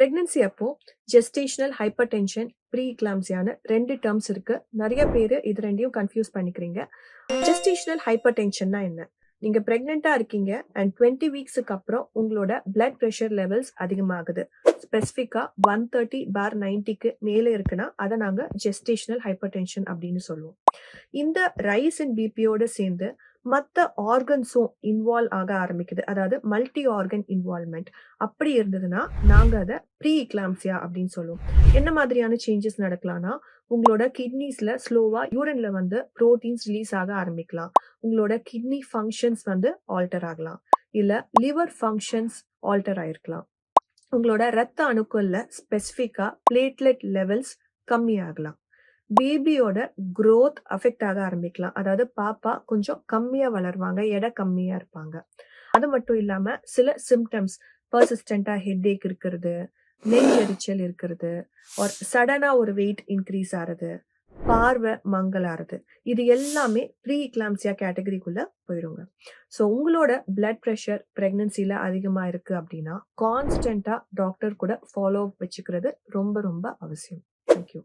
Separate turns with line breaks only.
Pregnancy அப்போ gestational hypertension, ப்ரீ எக்லாம்சியான்னு 2 டெர்ம்ஸ் இருக்கு. நெறைய பேரு இது 2யும் கன்ஃப்யூஸ் பண்ணிக்கிறீங்க. ஜெஸ்டேஷனல் ஹைப்பர் டென்ஷன்னா என்ன? நீங்க பிரெக்னன்ட்டா இருக்கீங்க அண்ட் 20 வீக்ஸுக்கு அப்புறம் உங்களோட பிளட் பிரஷர் லெவல்ஸ் அதிகமாகுது. ஸ்பெசிஃபிக்கா 130/90க்கு மேல இருக்குன்னா அத நாங்க ஜெஸ்டேஷனல் ஹைப்பர் டென்ஷன் அப்படின்னு சொல்லுவோம். இந்த ரைஸ் இன் பிபியோட சேர்ந்து மத்த ஆர்கன்ஸும் இன்வால்வ் ஆக ஆரம்பிக்குது. அதாவது மல்டி ஆர்கன் இன்வால்வ்மெண்ட். அப்படி இருந்ததுன்னா நாங்க அத ப்ரீ எக்லாம்சியா அப்படின்னு சொல்லுவோம். என்ன மாதிரியான சேஞ்சஸ் நடக்கலாம்னா, உங்களோட கிட்னிஸ்ல ஸ்லோவா யூரின்ல வந்து புரோட்டீன்ஸ் ரிலீஸ் ஆக ஆரம்பிக்கலாம். உங்களோட கிட்னி ஃபங்க்ஷன்ஸ் வந்து ஆல்டர் ஆகலாம். இல்ல லிவர் ஃபங்க்ஷன்ஸ் ஆல்டர் ஆயிருக்கலாம். உங்களோட ரத்த அணுக்கள்ல ஸ்பெசிஃபிக்கா பிளேட்லெட் லெவல்ஸ் கம்மியாகலாம். பேபியோட growth அஃபெக்ட் ஆக ஆரம்பிக்கலாம். அதாவது பாப்பா கொஞ்சம் கம்மியா வளருவாங்க. எடை கம்மியா இருப்பாங்க. அது மட்டும் இல்லாம சில சிம்ப்டம்ஸ் பெர்சிஸ்டென்ட்டா ஹெட்டேக் இருக்கிறது, நெஞ்செரிச்சல் இருக்கிறது, ஆர் சடனா ஒரு வெயிட் இன்க்ரீஸ் ஆறது, பார்வை மங்கலாறது. இது எல்லாமே ப்ரீ எக்லாம்சியா கேட்டகரிக்குள்ள போயிருங்க. ஸோ உங்களோட பிளட் பிரஷர் பிரெக்னன்சில அதிகமா இருக்கு அப்படின்னா, கான்ஸ்டன்ட்டா டாக்டர் கூட ஃபாலோ அப் வச்சுக்கிறது ரொம்ப ரொம்ப அவசியம். Thank you.